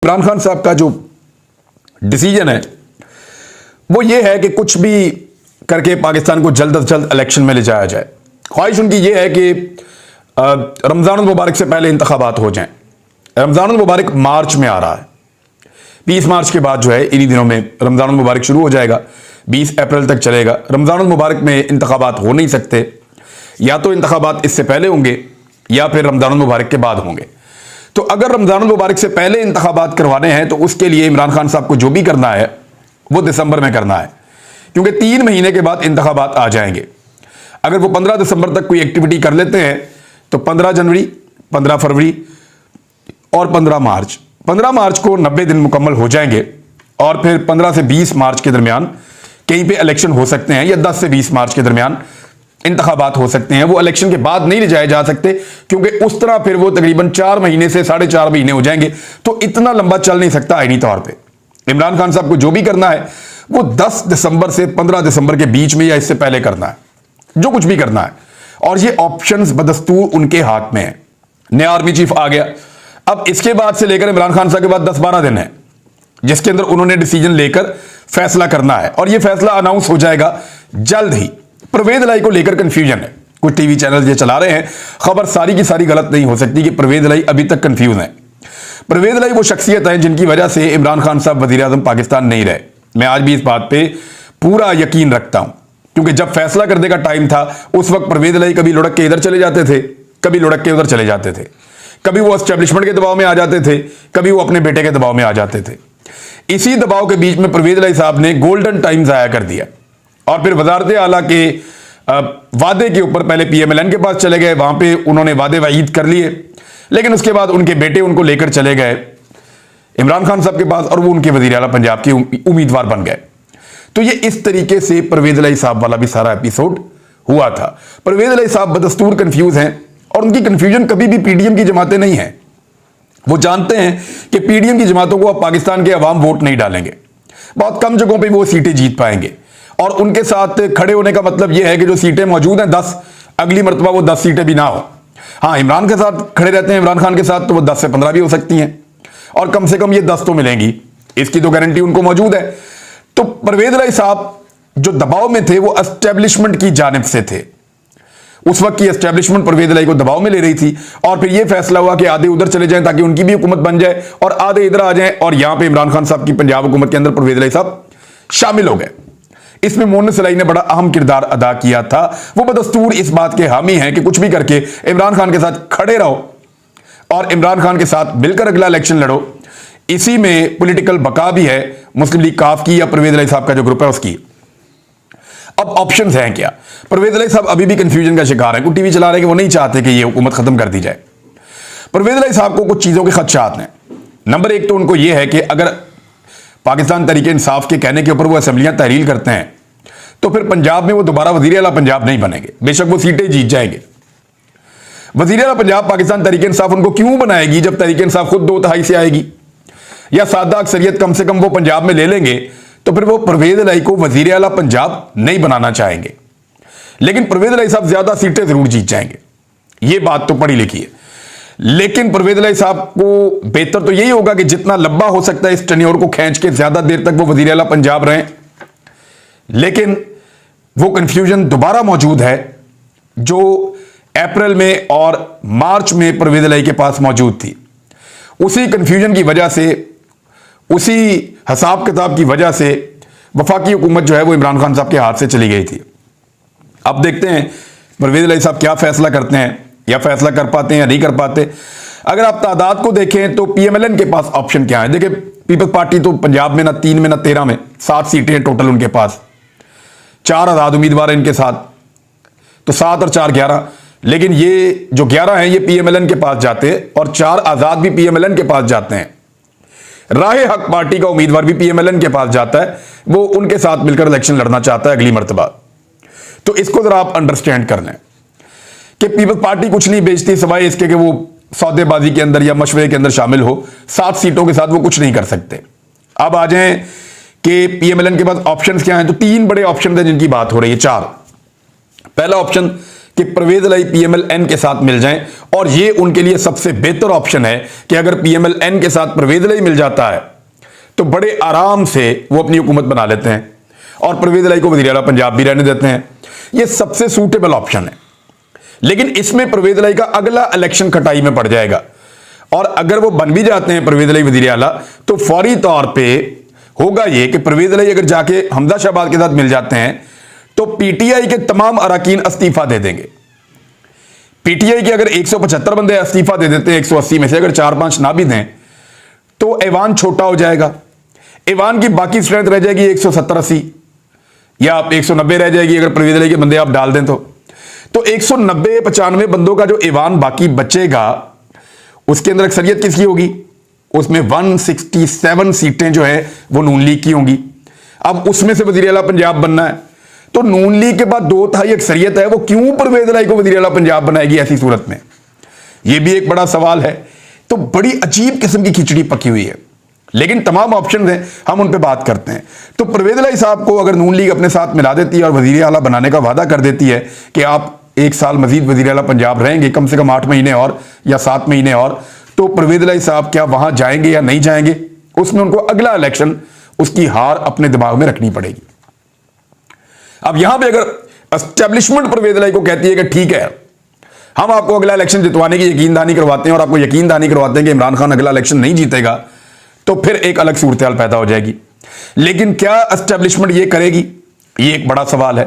इमरान खान साहब का जो डिसीजन है वो ये है कि कुछ भी करके पाकिस्तान को जल्द अज जल्द इलेक्शन में ले जाया जाए। ख्वाहिश उनकी ये है कि रमज़ान मुबारक से पहले इंतखाबात हो जाएं। रमज़ान मुबारक मार्च में आ रहा है, 20 मार्च के बाद जो है इन्हीं दिनों में रमज़ान मुबारक शुरू हो जाएगा, 20 अप्रैल तक चलेगा। रमज़ान मुबारक में इंतखाबात हो नहीं सकते, या तो इंतखाबात इससे पहले होंगे या फिर रमज़ान मुबारक के बाद होंगे। तो अगर रमज़ान मुबारक से पहले इंतखाबात करवाने हैं तो उसके लिए इमरान खान साहब को जो भी करना है वो दिसंबर में करना है, क्योंकि 3 महीने के बाद इंतखाबात आ जाएंगे। अगर वो 15 दिसंबर तक कोई एक्टिविटी कर लेते हैं तो 15 जनवरी, 15 फरवरी और 15 मार्च, 15 मार्च को 90 दिन मुकम्मल हो जाएंगे और फिर 15 से 20 मार्च के दरमियान कहीं पे इलेक्शन हो सकते हैं, या 10 से 20 मार्च के दरमियान इंतखाबात हो सकते हैं। वो इलेक्शन के बाद नहीं ले जाए जा सकते, क्योंकि उस तरह फिर वो तकरीबन 4 महीने से 4.5 महीने हो जाएंगे, तो इतना लंबा चल नहीं सकता आईनी तौर पे। इमरान खान साहब को जो भी करना है वो 10 दिसंबर से 15 दिसंबर के बीच में या इससे पहले करना है, जो कुछ भी करना है, और ये ऑप्शंस बदस्तूर उनके हाथ में है। नया आर्मी चीफ आ गया, अब इसके बाद से लेकर इमरान खान साहब के बाद 10-12 दिन है जिसके अंदर उन्होंने डिसीजन लेकर फैसला करना है, और यह फैसला अनाउंस हो जाएगा जल्द ही। परवेज इलाही को लेकर कंफ्यूजन है, कुछ टीवी चैनल ये चला रहे हैं, खबर सारी की सारी गलत नहीं हो सकती कि परवेज इलाही अभी तक कंफ्यूज हैं। परवेज इलाही वो शख्सियत है जिनकी वजह से इमरान खान साहब वजीर आजम पाकिस्तान नहीं रहे। मैं आज भी इस बात पे पूरा यकीन रखता हूं, क्योंकि जब फैसला करने का टाइम था उस वक्त परवेज इलाही कभी लुढ़क के इधर चले जाते थे, कभी लुढ़क के उधर चले जाते थे, कभी वो एस्टेब्लिशमेंट के दबाव में आ जाते थे, कभी वो अपने बेटे के दबाव में आ जाते थे। इसी दबाव के बीच में परवेज इलाही साहब ने गोल्डन टाइम जाया कर दिया, और फिर वजारत आला के वादे के ऊपर पहले PMLN के पास चले गए, वहां पे उन्होंने वादे वाईद कर लिए, लेकिन उसके बाद उनके बेटे उनको लेकर चले गए इमरान खान साहब के पास, और वो उनके वजीर आला पंजाब के उम्मीदवार बन गए। तो ये इस तरीके से परवेज इलाही साहब वाला भी सारा एपिसोड हुआ था। परवेज इलाही साहब बदस्तूर कंफ्यूज हैं, और उनकी कंफ्यूजन कभी भी PDM की जमातें नहीं है। वो जानते हैं कि PDM की जमातों को अब पाकिस्तान के अवाम वोट नहीं डालेंगे, बहुत कम जगहों पर वो सीटें जीत पाएंगे, और उनके साथ खड़े होने का मतलब यह है कि जो सीटें मौजूद हैं 10, अगली मरतबा वो 10 सीटें भी ना हो। हाँ, इमरान के साथ खड़े रहते हैं, इमरान खान के साथ, तो वो 10 से 15 भी हो सकती हैं, और कम से कम ये 10 तो मिलेंगी, इसकी तो गारंटी उनको मौजूद है। तो परवेज इलाही साहब जो दबाव में थे वो एस्टेब्लिशमेंट की जानिब से थे। उस वक्त की एस्टेब्लिशमेंट परवेज इलाही को दबाव में ले रही थी, और फिर यह फैसला हुआ कि आधे उधर चले जाएं ताकि उनकी भी हुकूमत बन जाए, और आधे इधर आ जाएं, और यहां पे इमरान खान साहब की पंजाब हुकूमत के अंदर परवेज इलाही साहब शामिल हो गए। इसमें मोहन इलाही ने बड़ा अहम किरदार अदा किया था। वो बदस्तूर इस बात के हामी हैं कि कुछ भी करके इमरान खान के साथ खड़े रहो और इमरान खान के साथ मिलकर अगला इलेक्शन लड़ो। इसी में पॉलिटिकल बका भी है मुस्लिम लीग काफ की या परवेज इलाही साहब का जो ग्रुप है उसकी। अब ऑप्शंस हैं क्या? परवेज इलाही साहब अभी भी कंफ्यूजन का शिकार है। कुछ टीवी चला रहे हैं कि वो नहीं चाहते कि ये हुकूमत खत्म कर दी जाए। परवेज इलाही साहब को कुछ चीजों के खदशात हैं। नंबर 1 तो उनको यह है कि अगर पाकिस्तान तहरीक इंसाफ के कहने के ऊपर वो असेंबलियां तहरील करते हैं तो फिर पंजाब में वो दोबारा वजीर आला पंजाब नहीं बनेंगे, बेशक वो सीटें जीत जाएंगे। वजीर आला पंजाब पाकिस्तान तहरीक इंसाफ उनको क्यों बनाएगी जब तहरीक इंसाफ खुद 2/3 से आएगी, या सादा अक्सरियत कम से कम वो पंजाब में ले लेंगे, तो फिर वो परवेज इलाही को वजीर आला पंजाब नहीं बनाना चाहेंगे। लेकिन परवेज इलाही साहब ज्यादा सीटें जरूर जीत जाएंगे, ये बात तो पढ़ी लिखी है। लेकिन परवेज इलाही साहब को बेहतर तो यही होगा कि जितना लंबा हो सकता है इस टेन्योर को खींच के ज्यादा देर तक वो वजीर आला पंजाब रहें। लेकिन वो कंफ्यूजन दोबारा मौजूद है जो अप्रैल में और मार्च में परवेज इलाही के पास मौजूद थी। उसी कंफ्यूजन की वजह से, उसी हिसाब किताब की वजह से वफाकी हुकूमत जो है वो इमरान खान साहब के हाथ से चली गई थी। अब देखते हैं परवेज इलाही साहब क्या फैसला करते हैं, या फैसला कर पाते हैं या नहीं कर पाते। अगर आप तादाद को देखें तो PMLN के पास ऑप्शन क्या है? देखिए, पीपल्स पार्टी तो पंजाब में ना 3 में ना 13 में 7 सीटें हैं टोटल उनके पास, 4 आजाद उम्मीदवार हैं इनके साथ, तो 7 और 4 11। लेकिन ये जो 11 हैं ये PMLN के पास जाते हैं, और 4 आजाद भी PMLN के पास जाते हैं। राहे हक पार्टी का उम्मीदवार भी PMLN के पास जाता है, वो उनके साथ मिलकर इलेक्शन लड़ना चाहता है अगली मरतबा। तो इसको जरा आप अंडरस्टैंड कर लें कि पीपल्स पार्टी कुछ नहीं बेचती सिवाय इसके कि वो सौदेबाजी के अंदर या मशवरे के अंदर शामिल हो। 7 सीटों के साथ वो कुछ नहीं कर सकते। अब आ जाएं कि PMLN के पास ऑप्शंस क्या हैं, तो 3 बड़े ऑप्शन हैं जिनकी बात हो रही है, 4। पहला ऑप्शन कि परवेज इलाही पीएमएल-एन के साथ मिल जाएं, और ये उनके लिए सबसे बेहतर ऑप्शन है कि अगर पीएमएल-एन के साथ परवेज इलाही मिल जाता है तो बड़े आराम से वो अपनी हुकूमत बना लेते हैं और परवेज इलाही को वज़ीर आला पंजाब भी रहने देते हैं। ये सबसे सूटेबल ऑप्शन है। लेकिन इसमें परवेज इलाही का अगला इलेक्शन खटाई में पड़ जाएगा, और अगर वो बन भी जाते हैं परवेज इलाही वज़ीर आला, तो फौरी तौर पे होगा ये कि परवेज इलाही अगर जाके हमजा शहबाज के साथ मिल जाते हैं तो पीटीआई के तमाम अरकान इस्तीफा दे देंगे। पीटीआई के अगर 175 बंदे इस्तीफा दे देते हैं 180 में से, अगर 4-5 ना भी दें तो ऐवान छोटा हो जाएगा। ऐवान की बाकी स्ट्रेंथ रह जाएगी 170-80 या 190 रह जाएगी अगर परवेज इलाही के बंदे आप डाल दें तो 190-95 बंदों का जो ऐवान बाकी बचेगा उसके अंदर अक्सरियत किसकी होगी? उसमें 167 सीटें जो है वो नून लीग की होंगी। अब उसमें से वज़ीर आला पंजाब बनना है तो नून लीग के बाद 2/3 अक्सरियत है, वो क्यों परवेज इलाही को वज़ीर आला पंजाब बनाएगी ऐसी सूरत में? ये भी एक बड़ा सवाल है। तो बड़ी अजीब किस्म की खिचड़ी पकी हुई है, लेकिन तमाम ऑप्शन हैं, हम उन पे बात करते हैं। तो परवेज इलाही साहब को अगर नून लीग अपने साथ मिला देती है और वज़ीर आला बनाने का वादा कर देती है कि आप 1 साल मजीद वज़ीर आला पंजाब रहेंगे, कम से कम 8 महीने और या 7 महीने और, तो परवेज इलाही साहब क्या वहां जाएंगे या नहीं जाएंगे, उसमें उनको अगला इलेक्शन उसकी हार अपने दिमाग में रखनी पड़ेगी। अब यहां पे अगर एस्टेब्लिशमेंट परवेज इलाही को कहती है कि ठीक है हम आपको अगला इलेक्शन जितवाने की यकीन दहानी करवाते हैं और आपको यकीन दहानी करवाते हैं कि इमरान खान अगला इलेक्शन नहीं जीतेगा, तो फिर एक अलग सूरत हाल पैदा हो जाएगी। लेकिन क्या एस्टेब्लिशमेंट ये करेगी? ये एक बड़ा सवाल है।